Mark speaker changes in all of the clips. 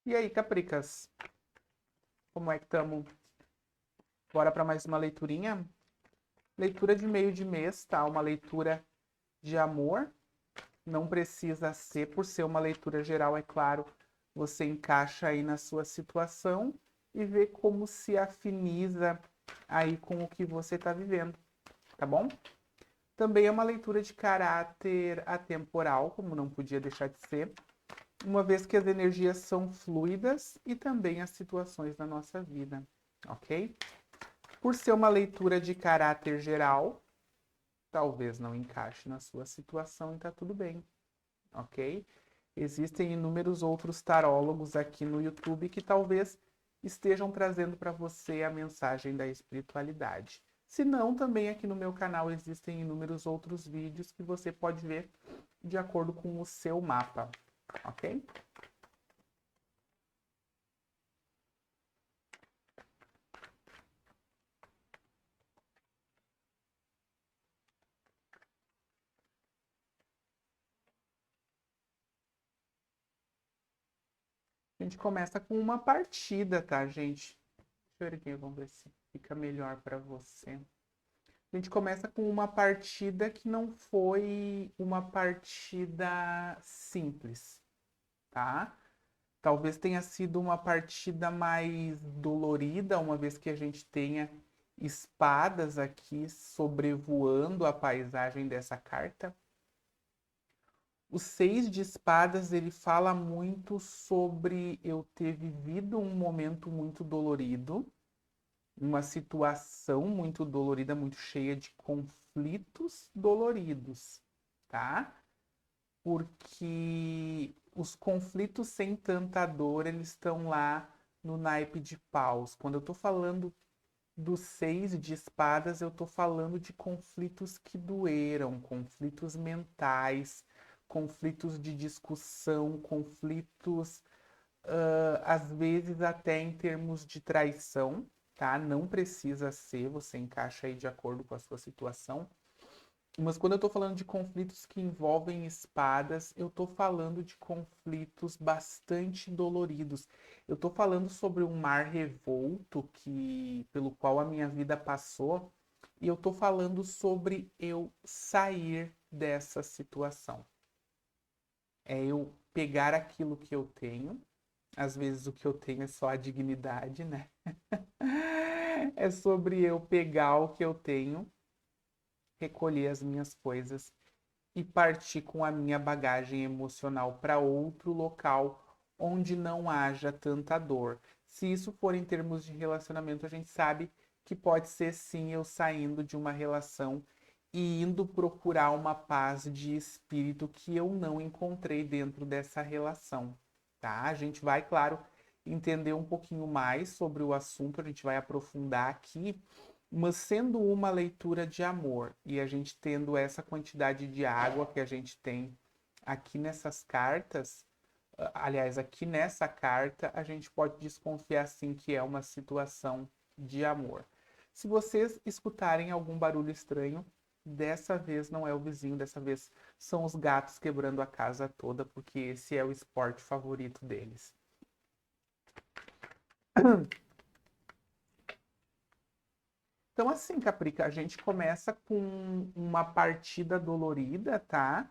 Speaker 1: E aí, Capricas, como é que estamos? Bora para mais uma leiturinha? Leitura de meio de mês, tá? Uma leitura de amor. Não precisa ser, por ser uma leitura geral, é claro, você encaixa aí na sua situação e vê como se afiniza aí com o que você está vivendo, tá bom? Também é uma leitura de caráter atemporal, como não podia deixar de ser, uma vez que as energias são fluidas e também as situações da nossa vida, ok? Por ser uma leitura de caráter geral, talvez não encaixe na sua situação e tá tudo bem, ok? Existem inúmeros outros tarólogos aqui no YouTube que talvez estejam trazendo para você a mensagem da espiritualidade. Se não, também aqui no meu canal existem inúmeros outros vídeos que você pode ver de acordo com o seu mapa, ok? A gente começa com uma partida, tá, gente? Deixa eu ver aqui, vamos ver se fica melhor para você. A gente começa com uma partida que não foi uma partida simples, tá? Talvez tenha sido uma partida mais dolorida, uma vez que a gente tenha espadas aqui sobrevoando a paisagem dessa carta. O seis de espadas, ele fala muito sobre eu ter vivido um momento muito dolorido, uma situação muito dolorida, muito cheia de conflitos doloridos, tá? Porque os conflitos sem tanta dor, eles estão lá no naipe de paus. Quando eu tô falando do seis de espadas, eu tô falando de conflitos que doeram, conflitos mentais, conflitos de discussão, conflitos às vezes até em termos de traição, tá? Não precisa ser, você encaixa aí de acordo com a sua situação. Mas quando eu tô falando de conflitos que envolvem espadas, eu tô falando de conflitos bastante doloridos. Eu tô falando sobre um mar revolto que pelo qual a minha vida passou, e eu tô falando sobre eu sair dessa situação. É eu pegar aquilo que eu tenho, às vezes o que eu tenho é só a dignidade, né? É sobre eu pegar o que eu tenho, recolher as minhas coisas e partir com a minha bagagem emocional para outro local onde não haja tanta dor. Se isso for em termos de relacionamento, a gente sabe que pode ser sim eu saindo de uma relação e indo procurar uma paz de espírito que eu não encontrei dentro dessa relação, tá? A gente vai, claro, entender um pouquinho mais sobre o assunto, a gente vai aprofundar aqui, mas sendo uma leitura de amor e a gente tendo essa quantidade de água que a gente tem aqui nessas cartas, aliás, aqui nessa carta, a gente pode desconfiar sim que é uma situação de amor. Se vocês escutarem algum barulho estranho, dessa vez não é o vizinho, dessa vez são os gatos quebrando a casa toda, porque esse é o esporte favorito deles. Então, assim, Caprica, a gente começa com uma partida dolorida, tá?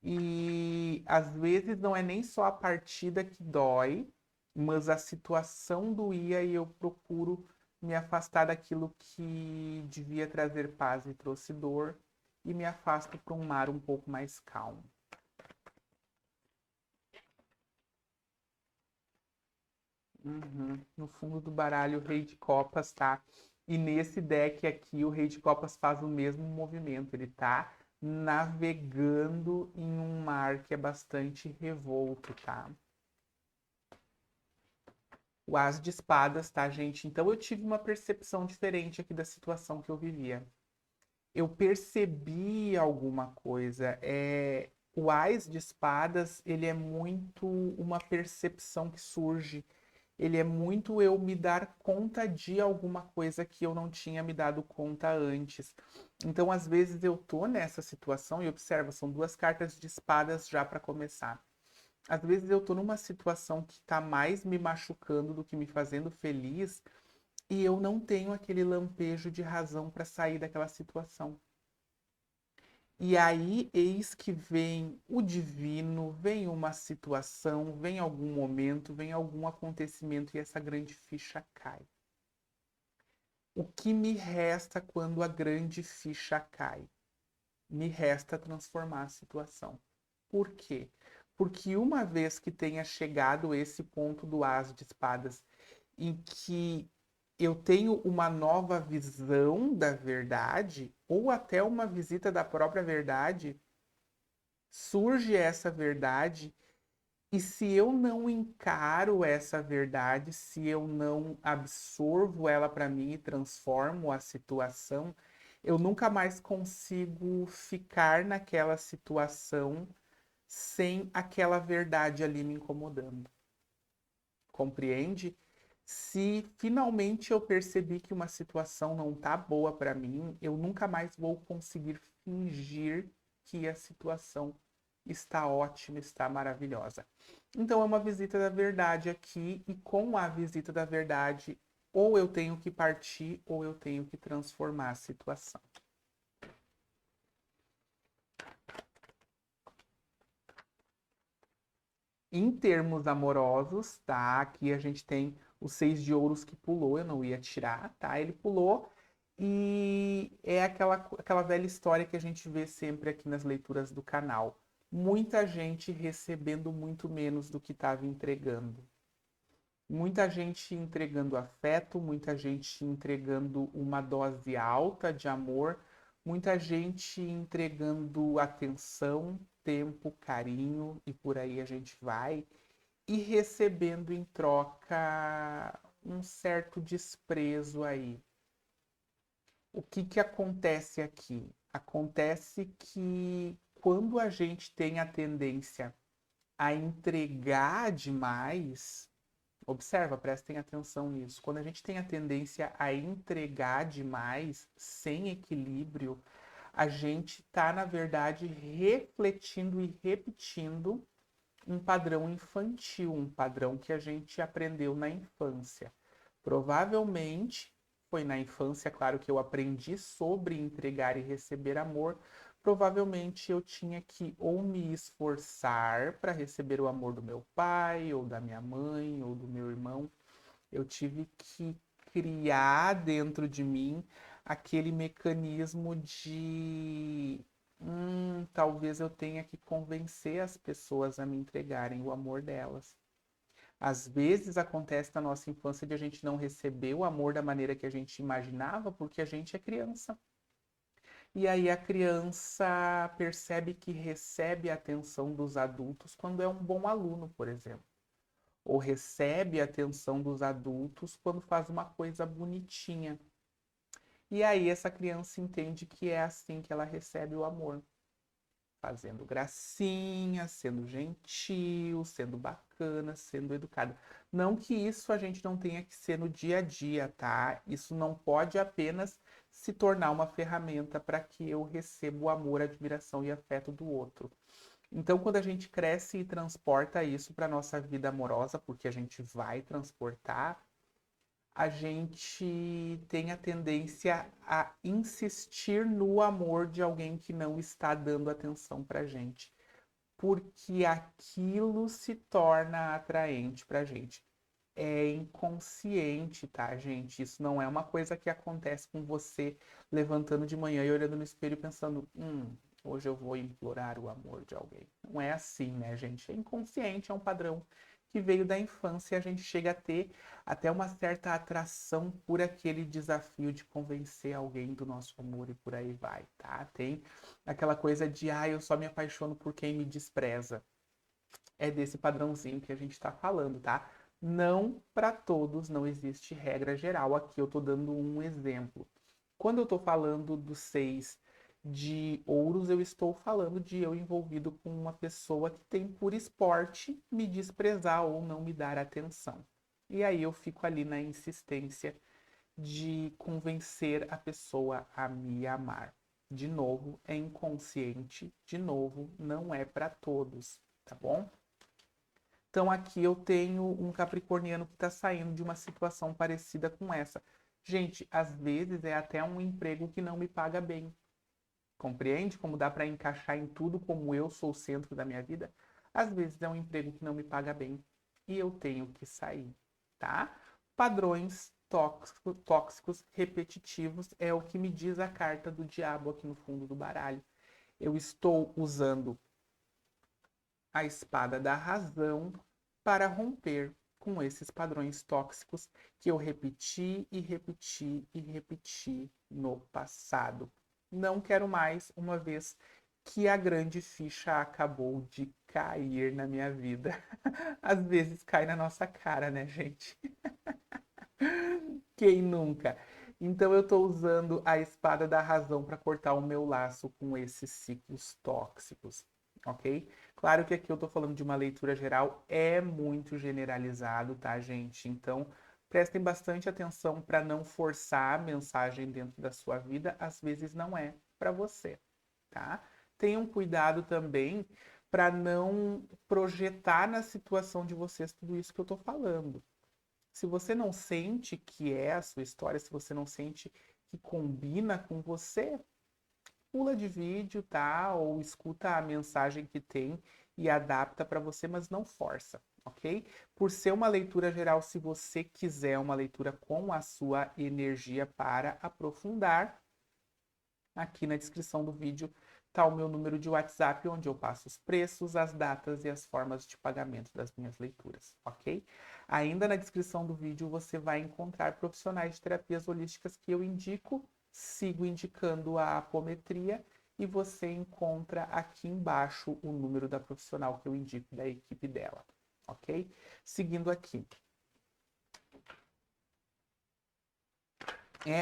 Speaker 1: E às vezes não é nem só a partida que dói, mas a situação doía e eu procuro me afastar daquilo que devia trazer paz e trouxe dor e me afasto para um mar um pouco mais calmo. Uhum. No fundo do baralho, o Rei de Copas tá. E nesse deck aqui, o Rei de Copas faz o mesmo movimento. Ele tá navegando em um mar que é bastante revolto, tá? O As de Espadas, tá, gente? Então eu tive uma percepção diferente aqui da situação que eu vivia. Eu percebi alguma coisa. O As de Espadas, ele é muito uma percepção que surge. Ele é muito eu me dar conta de alguma coisa que eu não tinha me dado conta antes. Então, às vezes eu tô nessa situação e observa, são duas cartas de espadas já para começar. Às vezes eu tô numa situação que tá mais me machucando do que me fazendo feliz e eu não tenho aquele lampejo de razão para sair daquela situação. E aí, eis que vem o divino, vem uma situação, vem algum momento, vem algum acontecimento e essa grande ficha cai. O que me resta quando a grande ficha cai? Me resta transformar a situação. Por quê? Porque uma vez que tenha chegado esse ponto do As de Espadas, em que eu tenho uma nova visão da verdade, ou até uma visita da própria verdade, surge essa verdade, e se eu não encaro essa verdade, se eu não absorvo ela para mim e transformo a situação, eu nunca mais consigo ficar naquela situação sem aquela verdade ali me incomodando. Compreende? Se finalmente eu percebi que uma situação não tá boa para mim, eu nunca mais vou conseguir fingir que a situação está ótima, está maravilhosa. Então é uma visita da verdade aqui, e com a visita da verdade, ou eu tenho que partir, ou eu tenho que transformar a situação. Em termos amorosos, tá? Aqui a gente tem o 6 de ouros que pulou, eu não ia tirar, tá? Ele pulou e é aquela velha história que a gente vê sempre aqui nas leituras do canal. Muita gente recebendo muito menos do que estava entregando. Muita gente entregando afeto, muita gente entregando uma dose alta de amor, muita gente entregando atenção, tempo, carinho e por aí a gente vai, e recebendo em troca um certo desprezo aí. O que que acontece aqui? Acontece que quando a gente tem a tendência a entregar demais, observa, prestem atenção nisso. Quando a gente tem a tendência a entregar demais, sem equilíbrio, a gente está, na verdade, refletindo e repetindo um padrão infantil, um padrão que a gente aprendeu na infância. Provavelmente foi na infância, claro, que eu aprendi sobre entregar e receber amor. Provavelmente eu tinha que ou me esforçar para receber o amor do meu pai, ou da minha mãe, ou do meu irmão. Eu tive que criar dentro de mim aquele mecanismo de talvez eu tenha que convencer as pessoas a me entregarem o amor delas. Às vezes acontece na nossa infância de a gente não receber o amor da maneira que a gente imaginava, porque a gente é criança. E aí a criança percebe que recebe a atenção dos adultos quando é um bom aluno, por exemplo. Ou recebe a atenção dos adultos quando faz uma coisa bonitinha. E aí essa criança entende que é assim que ela recebe o amor, fazendo gracinha, sendo gentil, sendo bacana, sendo educada. Não que isso a gente não tenha que ser no dia a dia, tá? Isso não pode apenas se tornar uma ferramenta para que eu receba o amor, admiração e afeto do outro. Então, quando a gente cresce e transporta isso para nossa vida amorosa, porque a gente vai transportar, a gente tem a tendência a insistir no amor de alguém que não está dando atenção pra gente, porque aquilo se torna atraente pra gente. É inconsciente, tá, gente? Isso não é uma coisa que acontece com você levantando de manhã e olhando no espelho e pensando, hoje eu vou implorar o amor de alguém. Não é assim, né, gente? É inconsciente, é um padrão que veio da infância e a gente chega a ter até uma certa atração por aquele desafio de convencer alguém do nosso amor e por aí vai, tá? Tem aquela coisa de, eu só me apaixono por quem me despreza. É desse padrãozinho que a gente está falando, tá? Não para todos, não existe regra geral. Aqui eu estou dando um exemplo. Quando eu estou falando dos 6 de ouros, eu estou falando de eu envolvido com uma pessoa que tem por esporte me desprezar ou não me dar atenção. E aí eu fico ali na insistência de convencer a pessoa a me amar. De novo, é inconsciente, de novo, não é para todos, tá bom? Então aqui eu tenho um capricorniano que está saindo de uma situação parecida com essa. Gente, às vezes é até um emprego que não me paga bem. Compreende como dá para encaixar em tudo como eu sou o centro da minha vida? Às vezes é um emprego que não me paga bem e eu tenho que sair, tá? Padrões tóxicos repetitivos é o que me diz a carta do diabo aqui no fundo do baralho. Eu estou usando a espada da razão para romper com esses padrões tóxicos que eu repeti e repeti e repeti no passado. Não quero mais, uma vez que a grande ficha acabou de cair na minha vida. Às vezes cai na nossa cara, né, gente? Quem nunca? Então eu estou usando a espada da razão para cortar o meu laço com esses ciclos tóxicos, ok? Claro que aqui eu estou falando de uma leitura geral, é muito generalizado, tá, gente? Então prestem bastante atenção para não forçar a mensagem dentro da sua vida, às vezes não é para você, tá? Tenham cuidado também para não projetar na situação de vocês tudo isso que eu estou falando. Se você não sente que é a sua história, se você não sente que combina com você, pula de vídeo, tá? Ou escuta a mensagem que tem e adapta para você, mas não força, ok? Por ser uma leitura geral, se você quiser uma leitura com a sua energia para aprofundar, aqui na descrição do vídeo está o meu número de WhatsApp, onde eu passo os preços, as datas e as formas de pagamento das minhas leituras, ok? Ainda na descrição do vídeo você vai encontrar profissionais de terapias holísticas que eu indico, sigo indicando a apometria e você encontra aqui embaixo o número da profissional que eu indico da equipe dela, ok? Seguindo aqui.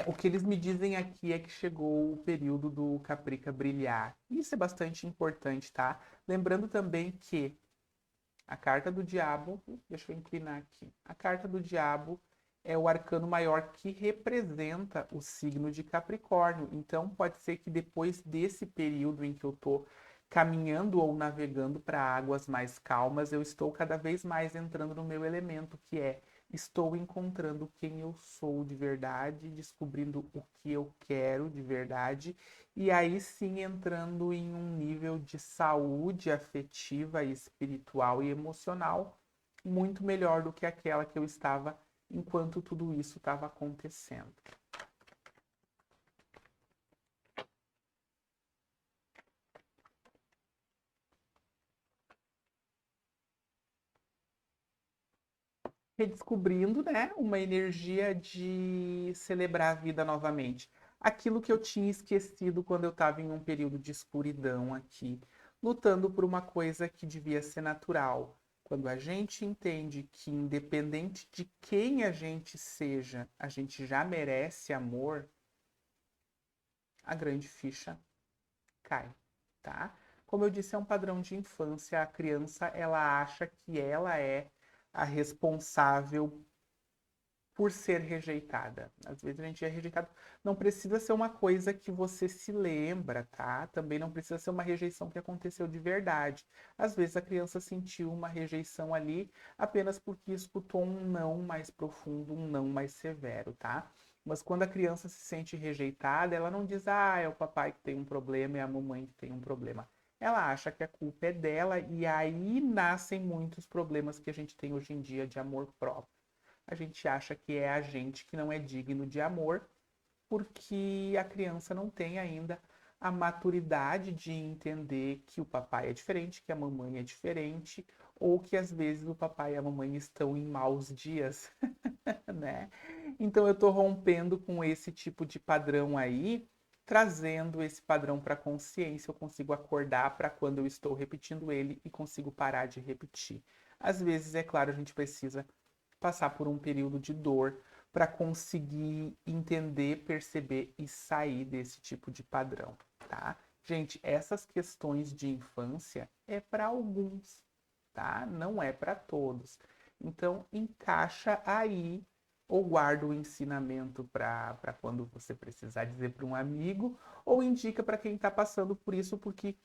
Speaker 1: O que eles me dizem aqui é que chegou o período do Caprica brilhar. Isso é bastante importante, tá? Lembrando também que a carta do diabo, deixa eu inclinar aqui. A carta do diabo é o arcano maior que representa o signo de Capricórnio. Então pode ser que depois desse período em que eu tô caminhando ou navegando para águas mais calmas, eu estou cada vez mais entrando no meu elemento, que é estou encontrando quem eu sou de verdade, descobrindo o que eu quero de verdade, e aí sim entrando em um nível de saúde afetiva, espiritual e emocional muito melhor do que aquela que eu estava enquanto tudo isso estava acontecendo. Redescobrindo, né, uma energia de celebrar a vida novamente. Aquilo que eu tinha esquecido quando eu estava em um período de escuridão aqui, lutando por uma coisa que devia ser natural. Quando a gente entende que, independente de quem a gente seja, a gente já merece amor, a grande ficha cai, tá? Como eu disse, é um padrão de infância. A criança, ela acha que ela é a responsável por ser rejeitada. Às vezes a gente é rejeitado. Não precisa ser uma coisa que você se lembra, tá? Também não precisa ser uma rejeição que aconteceu de verdade. Às vezes a criança sentiu uma rejeição ali apenas porque escutou um não mais profundo, um não mais severo, tá? Mas quando a criança se sente rejeitada, ela não diz, ah, é o papai que tem um problema, é a mamãe que tem um problema. Ela acha que a culpa é dela e aí nascem muitos problemas que a gente tem hoje em dia de amor próprio. A gente acha que é a gente que não é digno de amor, porque a criança não tem ainda a maturidade de entender que o papai é diferente, que a mamãe é diferente, ou que às vezes o papai e a mamãe estão em maus dias, né? Então eu tô rompendo com esse tipo de padrão aí, trazendo esse padrão para a consciência, eu consigo acordar para quando eu estou repetindo ele e consigo parar de repetir. Às vezes, é claro, a gente precisa passar por um período de dor para conseguir entender, perceber e sair desse tipo de padrão, tá? Gente, essas questões de infância é para alguns, tá? Não é para todos. Então, encaixa aí ou guarda o ensinamento para quando você precisar dizer para um amigo, ou indica para quem está passando por isso, porque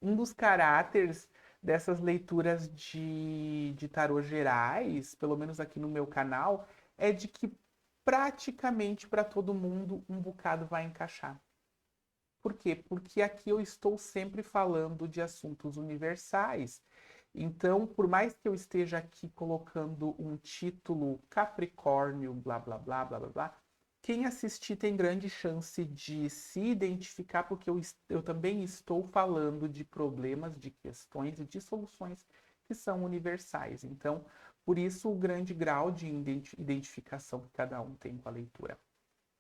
Speaker 1: um dos caráteres dessas leituras de tarô gerais, pelo menos aqui no meu canal, é de que praticamente para todo mundo um bocado vai encaixar. Por quê? Porque aqui eu estou sempre falando de assuntos universais. Então, por mais que eu esteja aqui colocando um título Capricórnio, blá blá blá blá blá blá, quem assistir tem grande chance de se identificar, porque eu também estou falando de problemas, de questões e de soluções que são universais. Então, por isso, o grande grau de identificação que cada um tem com a leitura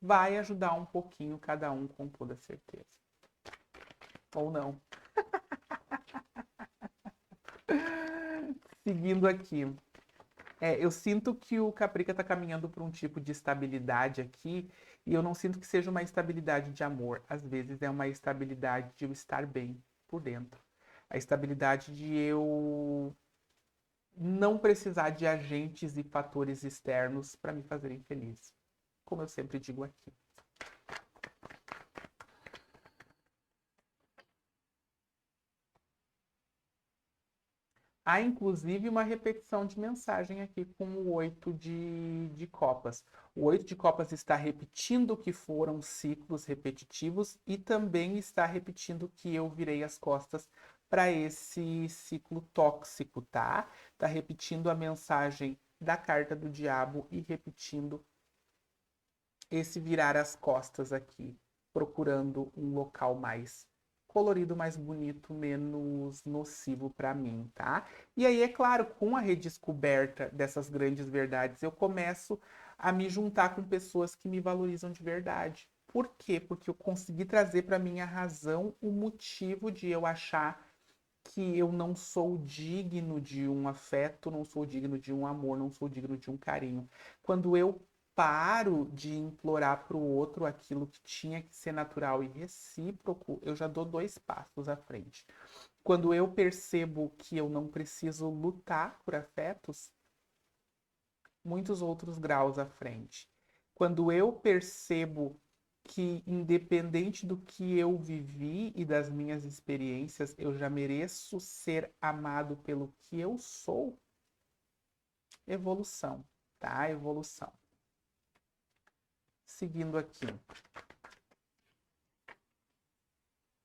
Speaker 1: vai ajudar um pouquinho cada um, com toda certeza. Ou não. Seguindo aqui. Eu sinto que o Caprica está caminhando para um tipo de estabilidade aqui, e eu não sinto que seja uma estabilidade de amor. Às vezes é uma estabilidade de eu estar bem por dentro. A estabilidade de eu não precisar de agentes e fatores externos para me fazerem feliz. Como eu sempre digo aqui. Há inclusive uma repetição de mensagem aqui com o 8 de copas. O 8 de copas está repetindo que foram ciclos repetitivos e também está repetindo que eu virei as costas para esse ciclo tóxico, tá? Está repetindo a mensagem da carta do diabo e repetindo esse virar as costas aqui, procurando um local mais colorido, mais bonito, menos nocivo para mim, tá? E aí, é claro, com a redescoberta dessas grandes verdades, eu começo a me juntar com pessoas que me valorizam de verdade. Por quê? Porque eu consegui trazer para minha razão o motivo de eu achar que eu não sou digno de um afeto, não sou digno de um amor, não sou digno de um carinho. Quando eu paro de implorar para o outro aquilo que tinha que ser natural e recíproco, eu já dou 2 passos à frente. Quando eu percebo que eu não preciso lutar por afetos, muitos outros graus à frente. Quando eu percebo que, independente do que eu vivi e das minhas experiências, eu já mereço ser amado pelo que eu sou, evolução, tá? Evolução. Seguindo aqui.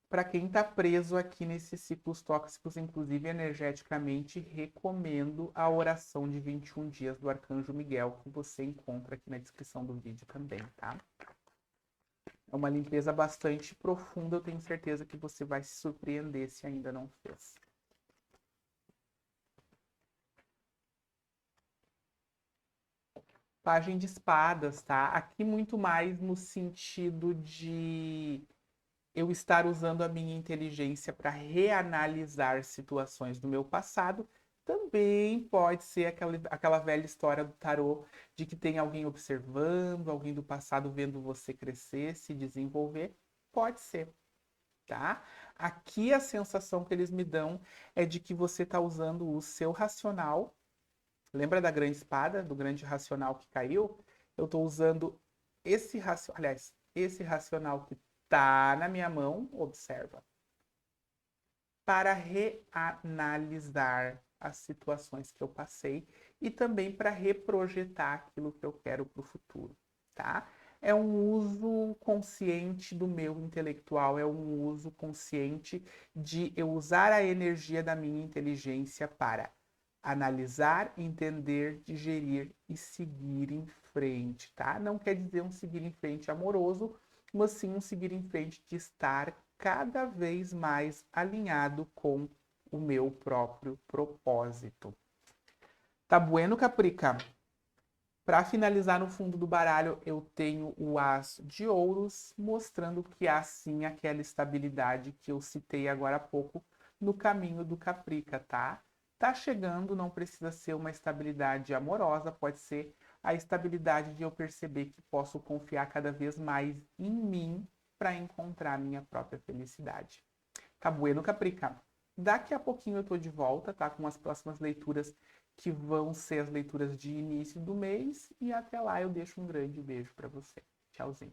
Speaker 1: Para quem está preso aqui nesses ciclos tóxicos, inclusive energeticamente, recomendo a oração de 21 dias do Arcanjo Miguel, que você encontra aqui na descrição do vídeo também, tá? É uma limpeza bastante profunda, eu tenho certeza que você vai se surpreender se ainda não fez. Pagem de espadas, tá? Aqui muito mais no sentido de eu estar usando a minha inteligência para reanalisar situações do meu passado. Também pode ser aquela velha história do tarô de que tem alguém observando, alguém do passado vendo você crescer, se desenvolver. Pode ser, tá? Aqui a sensação que eles me dão é de que você está usando o seu racional. Lembra da grande espada, do grande racional que caiu? Eu estou usando esse racional, aliás, esse racional que tá na minha mão, observa, para reanalisar as situações que eu passei e também para reprojetar aquilo que eu quero para o futuro, tá? É um uso consciente do meu intelectual, é um uso consciente de eu usar a energia da minha inteligência para analisar, entender, digerir e seguir em frente, tá? Não quer dizer um seguir em frente amoroso, mas sim um seguir em frente de estar cada vez mais alinhado com o meu próprio propósito. Tá bueno, Caprica? Para finalizar no fundo do baralho, eu tenho o As de Ouros, mostrando que há sim aquela estabilidade que eu citei agora há pouco no caminho do Caprica, tá? Tá chegando, não precisa ser uma estabilidade amorosa, pode ser a estabilidade de eu perceber que posso confiar cada vez mais em mim para encontrar minha própria felicidade. Tá bueno, Caprica? Daqui a pouquinho eu tô de volta, tá? Com as próximas leituras que vão ser as leituras de início do mês. E até lá eu deixo um grande beijo para você. Tchauzinho.